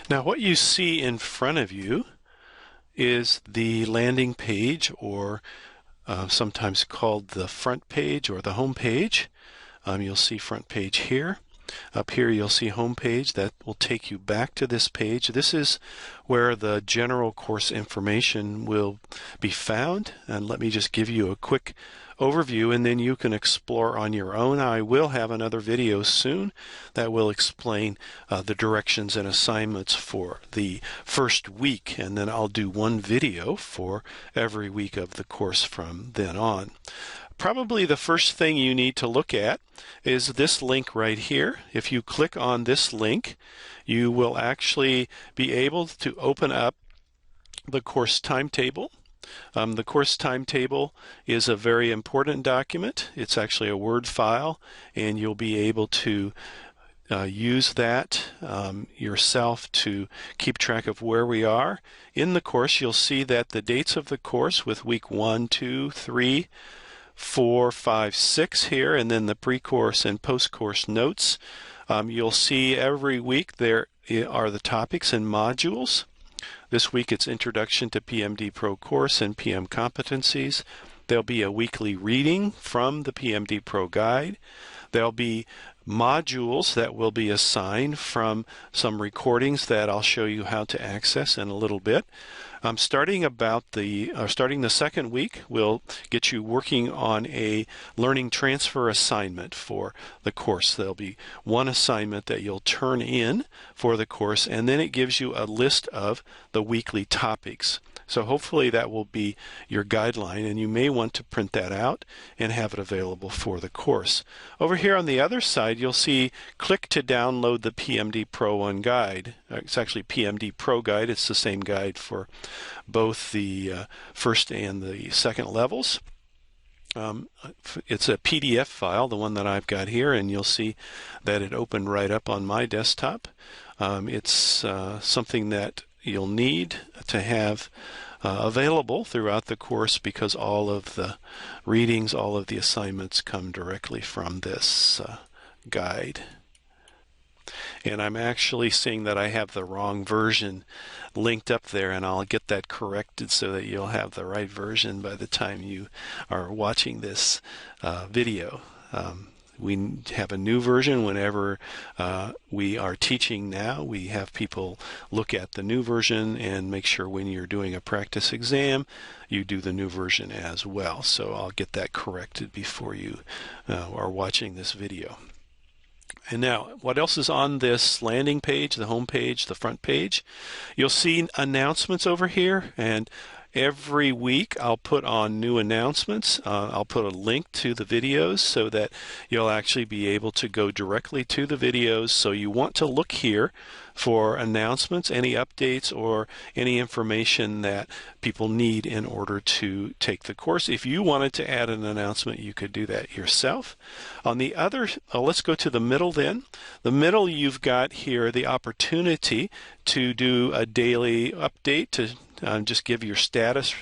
Now what you see in front of you is the landing page, or sometimes called the front page or the home page. You'll see front page here. Up here you'll see home page. That will take you back to this page. This is where the general course information will be found. And let me just give you a quick overview, and then you can explore on your own. I will have another video soon that will explain the directions and assignments for the first week, and then I'll do one video for every week of the course from then on. Probably the first thing you need to look at is this link right here. If you click on this link, you will actually be able to open up the course timetable. The course timetable is a very important document. It's actually a Word file, and you'll be able to use that yourself to keep track of where we are. In the course, you'll see that the dates of the course with week 1, 2, 3, 4, 5, 6 here, and then the pre-course and post-course notes. You'll see every week there are the topics and modules. This week it's Introduction to PMD Pro course and PM competencies. There'll be a weekly reading from the PMD Pro guide. There'll be modules that will be assigned from some recordings that I'll show you how to access in a little bit. Starting the second week, we'll get you working on a learning transfer assignment for the course. There'll be one assignment that you'll turn in for the course, and then it gives you a list of the weekly topics. So hopefully that will be your guideline, and you may want to print that out and have it available for the course. Over here on the other side, you'll see click to download the PMD Pro1 guide. It's actually PMD Pro guide. It's the same guide for both the first and the second levels. It's a PDF file, the one that I've got here, and you'll see that it opened right up on my desktop. It's something that you'll need to have available throughout the course, because all of the readings, all of the assignments come directly from this guide. And I'm actually seeing that I have the wrong version linked up there, and I'll get that corrected so that you'll have the right version by the time you are watching this video. We have a new version whenever we are teaching now. We have people look at the new version and make sure when you're doing a practice exam, you do the new version as well. So I'll get that corrected before you are watching this video. And now, what else is on this landing page, the home page, the front page? You'll see announcements over here, and every week I'll put on new announcements. I'll put a link to the videos so that you'll actually be able to go directly to the videos. So you want to look here for announcements, any updates, or any information that people need in order to take the course. If you wanted to add an announcement, you could do that yourself. On the other, let's go to the middle then. The middle, you've got here the opportunity to do a daily update, to just give your status,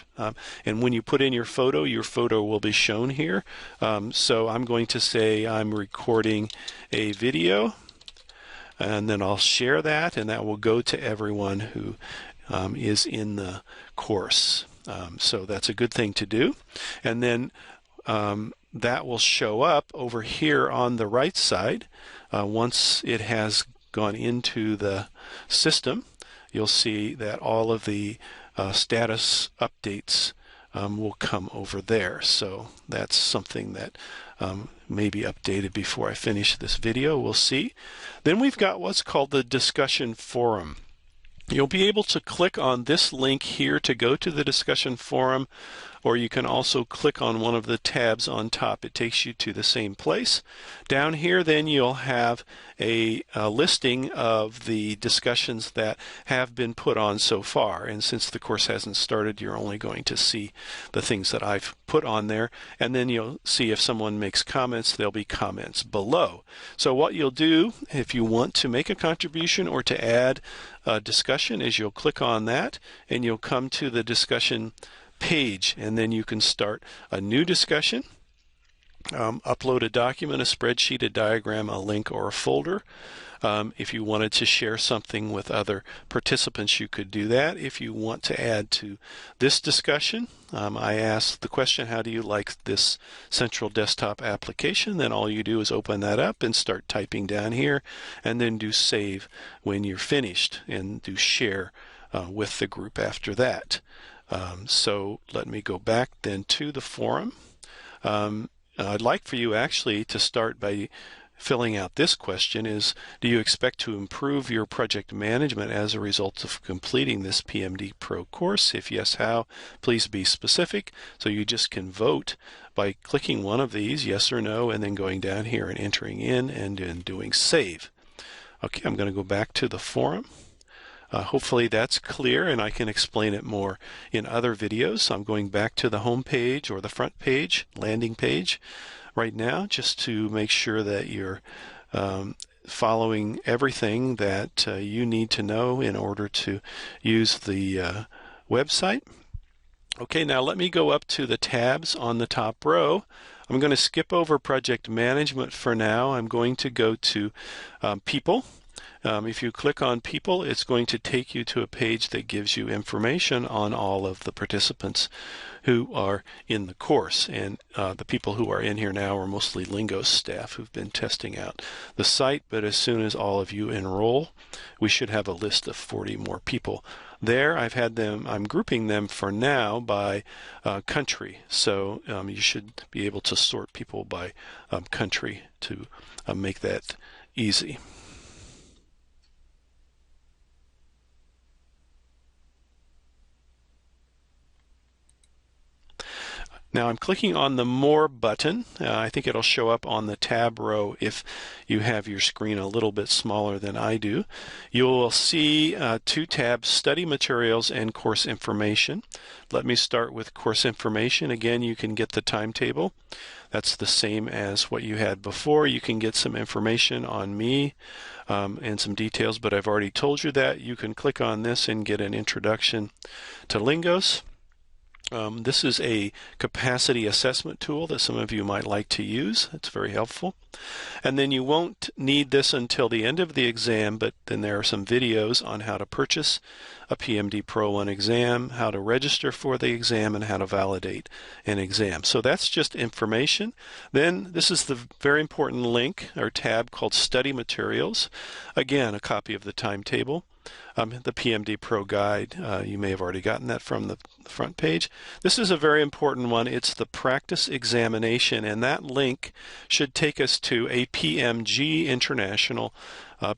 and when you put in your photo will be shown here. So I'm going to say I'm recording a video, and then I'll share that, and that will go to everyone who is in the course. So that's a good thing to do. And then that will show up over here on the right side. Once it has gone into the system, you'll see that all of the status updates will come over there. So that's something that may be updated before I finish this video. We'll see. Then we've got what's called the discussion forum. You'll be able to click on this link here to go to the discussion forum, or you can also click on one of the tabs on top. It takes you to the same place. Down here then you'll have a listing of the discussions that have been put on so far, and since the course hasn't started, you're only going to see the things that I've put on there, and then you'll see if someone makes comments, there'll be comments below. So what you'll do if you want to make a contribution or to add a discussion is you'll click on that, and you'll come to the discussion page, and then you can start a new discussion, upload a document, a spreadsheet, a diagram, a link, or a folder. If you wanted to share something with other participants, you could do that. If you want to add to this discussion, I asked the question, how do you like this central desktop application? Then all you do is open that up and start typing down here, and then do save when you're finished, and do share with the group after that. So let me go back then to the forum. I'd like for you actually to start by filling out this question is, do you expect to improve your project management as a result of completing this PMD Pro course? If yes, how? Please be specific. So you just can vote by clicking one of these, yes or no, and then going down here and entering in and then doing save. Okay, I'm going to go back to the forum. Hopefully that's clear, and I can explain it more in other videos. So I'm going back to the home page or the front page, landing page right now, just to make sure that you're following everything that you need to know in order to use the website. Okay, now let me go up to the tabs on the top row. I'm going to skip over project management for now. I'm going to go to people. If you click on people, it's going to take you to a page that gives you information on all of the participants who are in the course. And the people who are in here now are mostly Lingo's staff who've been testing out the site. But as soon as all of you enroll, we should have a list of 40 more people there. I'm grouping them for now by country. So you should be able to sort people by country to make that easy. Now I'm clicking on the More button. I think it'll show up on the tab row if you have your screen a little bit smaller than I do. You will see two tabs, Study Materials and Course Information. Let me start with Course Information. Again, you can get the timetable. That's the same as what you had before. You can get some information on me and some details, but I've already told you that. You can click on this and get an introduction to Lingos. This is a capacity assessment tool that some of you might like to use. It's very helpful. And then you won't need this until the end of the exam, but then there are some videos on how to purchase a PMD Pro 1 exam, how to register for the exam, and how to validate an exam. So that's just information. Then this is the very important link or tab called Study Materials. Again, a copy of the timetable. The PMD Pro guide, you may have already gotten that from the front page. This is a very important one. It's the practice examination, and that link should take us to a PMG International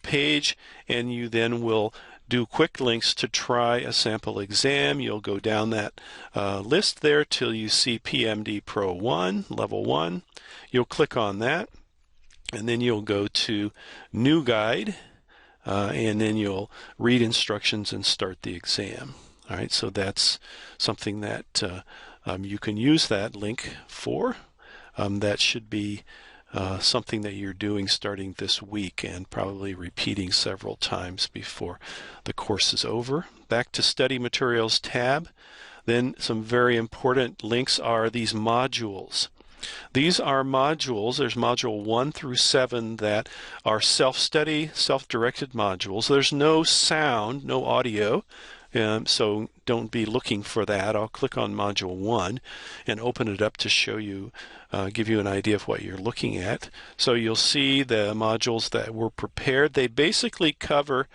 page, and you then will do quick links to try a sample exam. You'll go down that list there till you see PMD Pro 1, Level 1. You'll click on that, and then you'll go to New Guide. And then you'll read instructions and start the exam. All right, so that's something that you can use that link for. That should be something that you're doing starting this week and probably repeating several times before the course is over. Back to Study Materials tab. Then some very important links are these modules. These are modules. There's module 1 through 7 that are self-study, self-directed modules. There's no sound, no audio, so don't be looking for that. I'll click on module 1 and open it up to show you, give you an idea of what you're looking at. So you'll see the modules that were prepared. They basically cover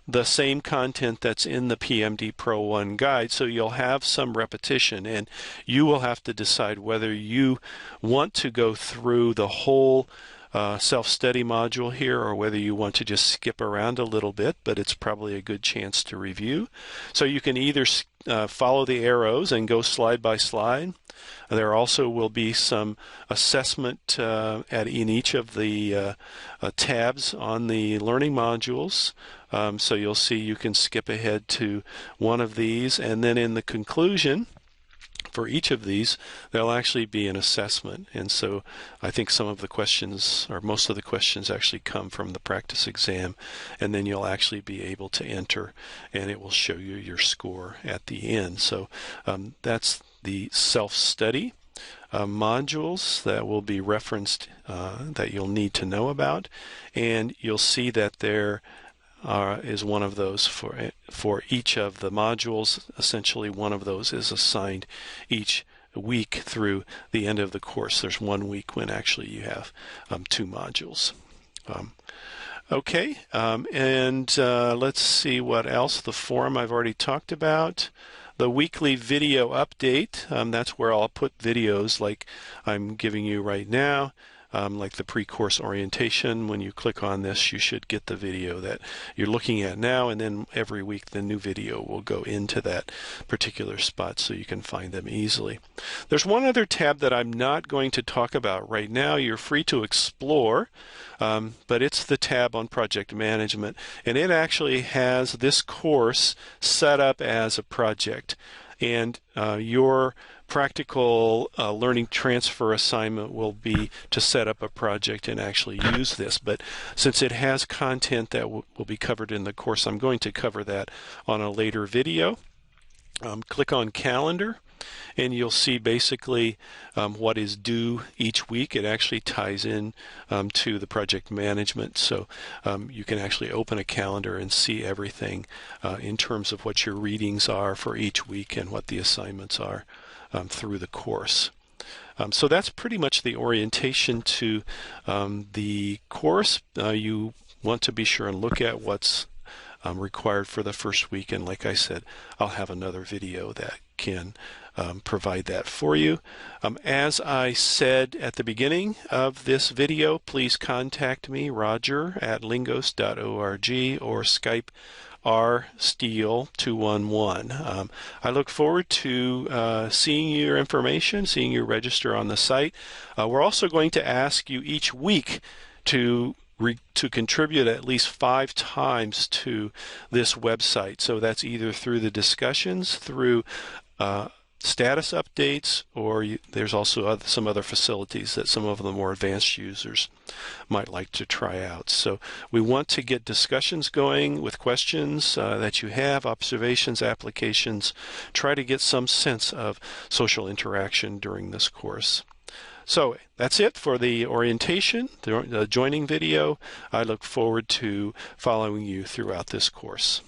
the same content that's in the PMD Pro 1 guide, so you'll have some repetition, and you will have to decide whether you want to go through the whole self-study module here or whether you want to just skip around a little bit, but it's probably a good chance to review. So you can either follow the arrows and go slide by slide. There also will be some assessment in each of the tabs on the learning modules. So you'll see you can skip ahead to one of these, and then in the conclusion for each of these there'll actually be an assessment. And so I think some of the questions, or most of the questions, actually come from the practice exam, and then you'll actually be able to enter and it will show you your score at the end. So that's the self-study. modules that will be referenced that you'll need to know about, and you'll see that there is one of those for each of the modules. Essentially, one of those is assigned each week through the end of the course. There's 1 week when actually you have 2 modules. Okay, and let's see what else. The forum I've already talked about. The weekly video update, that's where I'll put videos like I'm giving you right now, like the pre-course orientation. When you click on this, you should get the video that you're looking at now, and then every week the new video will go into that particular spot so you can find them easily. There's one other tab that I'm not going to talk about right now. You're free to explore, but it's the tab on project management, and it actually has this course set up as a project, and your practical learning transfer assignment will be to set up a project and actually use this. But since it has content that will be covered in the course, I'm going to cover that on a later video. Click on calendar, and you'll see basically what is due each week. It actually ties in to the project management, so you can actually open a calendar and see everything in terms of what your readings are for each week and what the assignments are through the course. So that's pretty much the orientation to the course. You want to be sure and look at what's required for the first week, and like I said, I'll have another video that can provide that for you. As I said at the beginning of this video, please contact me, Roger at lingos.org, or Skype rsteele211. I look forward to seeing your information, seeing you register on the site. We're also going to ask you each week to contribute at least 5 times to this website. So that's either through the discussions, through status updates, or there's also some other facilities that some of the more advanced users might like to try out. So we want to get discussions going with questions that you have, observations, applications, try to get some sense of social interaction during this course. So that's it for the orientation, the joining video. I look forward to following you throughout this course.